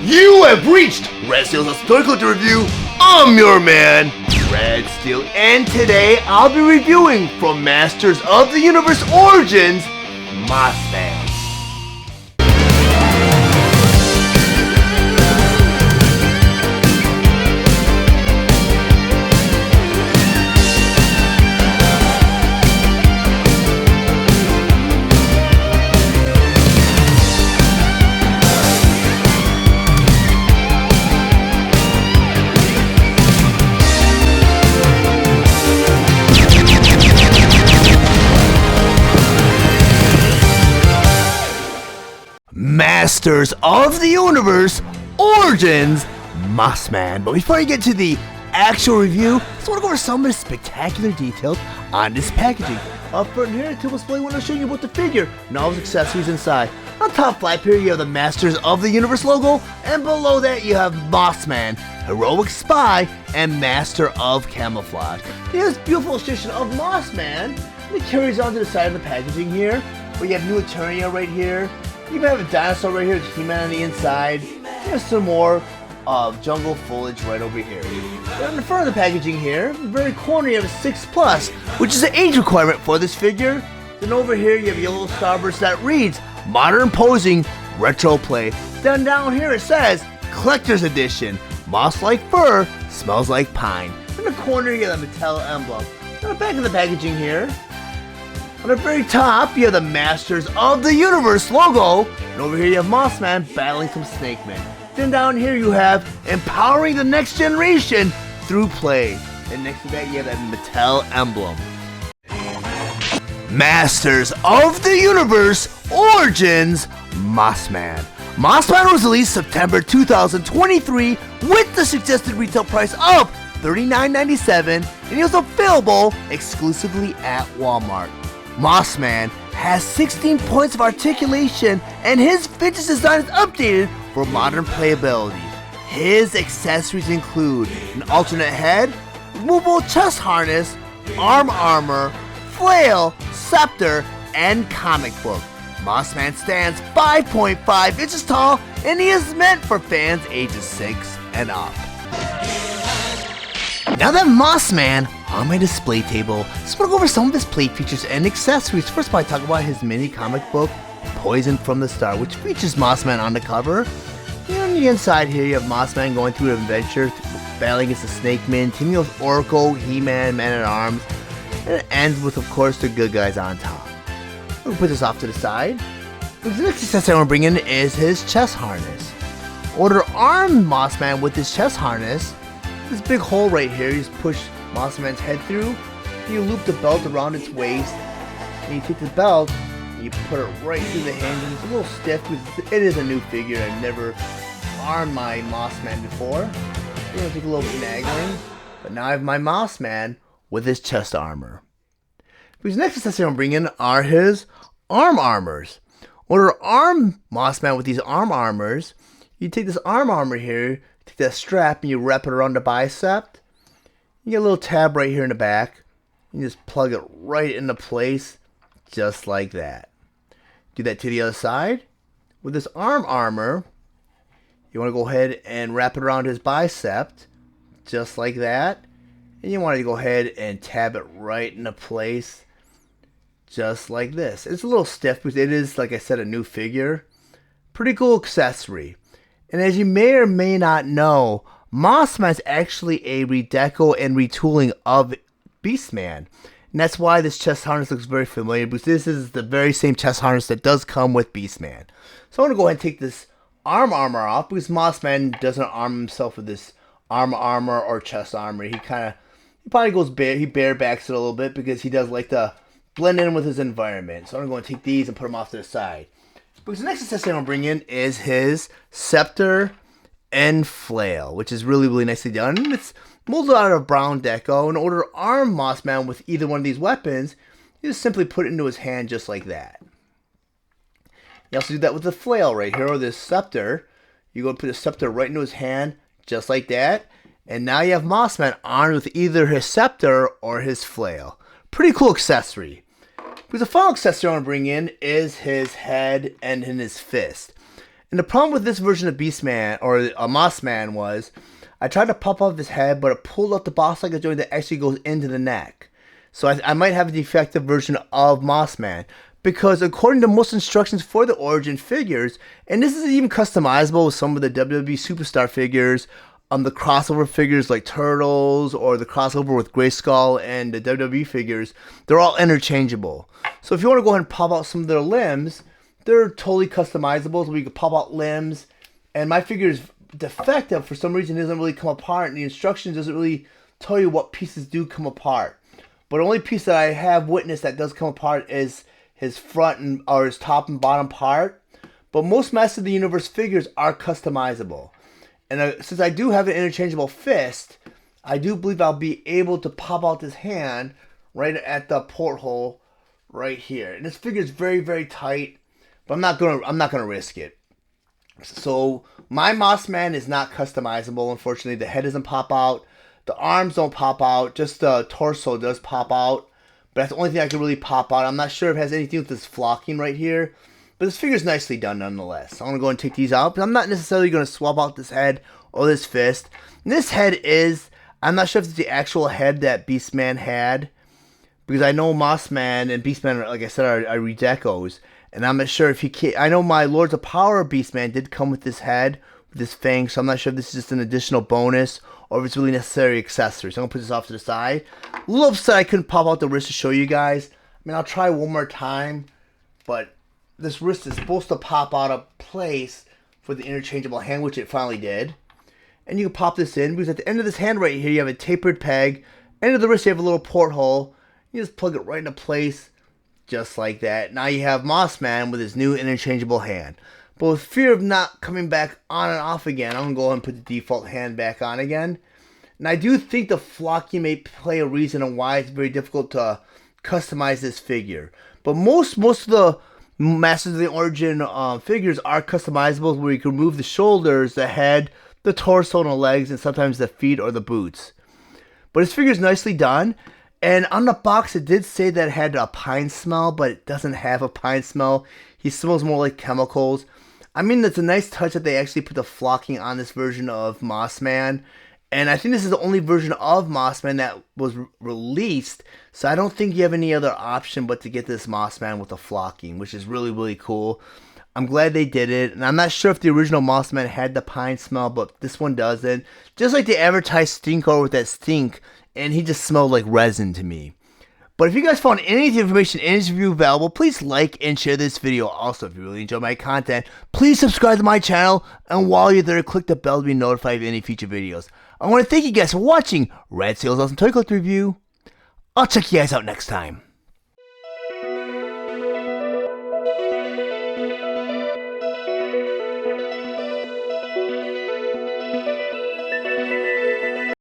You have reached Red Steele's Historical Review. I'm your man, Red Steele, and today I'll be reviewing from Masters of the Universe Origins Mossman. Masters of the Universe Origins Mossman. But before I get to the actual review, I just want to go over some of the spectacular details on this packaging. Up front here, the tip display window showing you about the figure and all its accessories inside. On top flap here, you have the Masters of the Universe logo, and below that you have Mossman, Heroic Spy, and Master of Camouflage. Here's this beautiful illustration of Mossman, and it carries on to the side of the packaging here, where you have New Eternia right here. You even have a dinosaur right here with He-Man on the inside. There's some more jungle foliage right over here. Then on the front of the packaging here, in the very corner you have a 6+, which is an age requirement for this figure. Then over here you have a yellow starburst that reads Modern Posing Retro Play. Then down here it says Collector's Edition. Moss-like fur, smells like pine. In the corner you have the Mattel emblem. On the back of the packaging here, on the very top, you have the Masters of the Universe logo, and over here you have Mossman battling some Snake Men. Then down here you have Empowering the Next Generation through play, and next to that you have that Mattel emblem. Masters of the Universe Origins Mossman. Mossman was released September 2023 with the suggested retail price of $39.97, and he was available exclusively at Walmart. Mossman has 16 points of articulation, and his vintage design is updated for modern playability. His accessories include an alternate head, removable chest harness, arm armor, flail, scepter, and comic book. Mossman stands 5.5 inches tall, and he is meant for fans ages 6 and up. Now that Mossman on my display table, just want to go over some of his plate features and accessories. First of all, I talk about his mini comic book, Poison from the Star, which features Mossman on the cover. And on the inside here, you have Mossman going through an adventure, battling against the Snake Men, teaming with Oracle, He-Man, Man-at-Arms, and it ends with, of course, the good guys on top. We'll put this off to the side. The next accessory I want to bring in is his chest harness. Order arm Mossman with his chest harness. This big hole right here, you just push Mossman's head through, you loop the belt around its waist, and you take the belt, and you put it right through the hinge, and it's a little stiff because it is a new figure. I've never armed my Mossman before. It's going to take a little finagling, but now I have my Mossman with his chest armor. His next accessory I'm bringing are his arm armors. Order arm Mossman with these arm armors. You take this arm armor here, take that strap, and you wrap it around the bicep. You get a little tab right here in the back. You just plug it right into place, just like that. Do that to the other side. With this arm armor, you want to go ahead and wrap it around his bicep, just like that. And you want to go ahead and tab it right into place, just like this. It's a little stiff because it is, like I said, a new figure. Pretty cool accessory. And as you may or may not know, Mossman is actually a redeco and retooling of Beastman. And that's why this chest harness looks very familiar, because this is the very same chest harness that does come with Beastman. So I want to go ahead and take this arm armor off, because Mossman doesn't arm himself with this arm armor or chest armor. He probably goes bare, he barebacks it a little bit because he does like to blend in with his environment. So I'm going to take these and put them off to the side. Because the next accessory I'm going to bring in is his scepter and flail, which is really, really nicely done. It's molded out of brown deco. In order to arm Mossman with either one of these weapons, you just simply put it into his hand just like that. You also do that with the flail right here, or this scepter. You go and put the scepter right into his hand just like that. And now you have Mossman armed with either his scepter or his flail. Pretty cool accessory. Because the final accessory I want to bring in is his head and in his fist. And the problem with this version of Beastman, or Mossman, was I tried to pop off his head, but it pulled out the boss like a joint that actually goes into the neck. So I might have a defective version of Mossman. Because according to most instructions for the Origin figures, and this is even customizable with some of the WWE Superstar figures, the crossover figures like Turtles, or the crossover with Grayskull and the WWE figures, they're all interchangeable. So if you want to go ahead and pop out some of their limbs, they're totally customizable. So we can pop out limbs, and my figure is defective for some reason. It doesn't really come apart, and the instructions doesn't really tell you what pieces do come apart. But the only piece that I have witnessed that does come apart is his front or his top and bottom part. But most Masters of the Universe figures are customizable. And since I do have an interchangeable fist, I do believe I'll be able to pop out this hand right at the porthole right here. And this figure is very, very tight, but I'm not gonna risk it. So my Mossman is not customizable. Unfortunately, the head doesn't pop out, the arms don't pop out, just the torso does pop out. But that's the only thing I can really pop out. I'm not sure if it has anything with this flocking right here. But this figure's nicely done nonetheless. So I'm going to go and take these out. But I'm not necessarily going to swap out this head or this fist. And this head is, I'm not sure if it's the actual head that Beastman had. Because I know Mossman and Beastman, like I said, are redecos. And I'm not sure if he can. I know my Lords of Power Beastman did come with this head, with this fang. So I'm not sure if this is just an additional bonus or if it's really necessary accessory. So I'm going to put this off to the side. A little upset I couldn't pop out the wrist to show you guys. I mean, I'll try one more time. But this wrist is supposed to pop out of place for the interchangeable hand, which it finally did. And you can pop this in, because at the end of this hand right here, you have a tapered peg. End of the wrist, you have a little porthole. You just plug it right into place, just like that. Now you have Mossman with his new interchangeable hand. But with fear of not coming back on and off again, I'm going to go ahead and put the default hand back on again. And I do think the flocking may play a reason on why it's very difficult to customize this figure. But most of the Masters of the Origin figures are customizable, where you can remove the shoulders, the head, the torso, and the legs, and sometimes the feet or the boots. But this figure is nicely done. And on the box, it did say that it had a pine smell, but it doesn't have a pine smell. He smells more like chemicals. I mean, it's a nice touch that they actually put the flocking on this version of Mossman. And I think this is the only version of Mossman that was released. So I don't think you have any other option but to get this Mossman with the flocking, which is really, really cool. I'm glad they did it. And I'm not sure if the original Mossman had the pine smell, but this one doesn't. Just like the advertised Stinkor with that stink. And he just smelled like resin to me. But if you guys found any of the information in this review valuable, please like and share this video. Also, if you really enjoy my content, please subscribe to my channel. And while you're there, click the bell to be notified of any future videos. I want to thank you guys for watching Red Steele's Awesome Toy Collector Review. I'll check you guys out next time.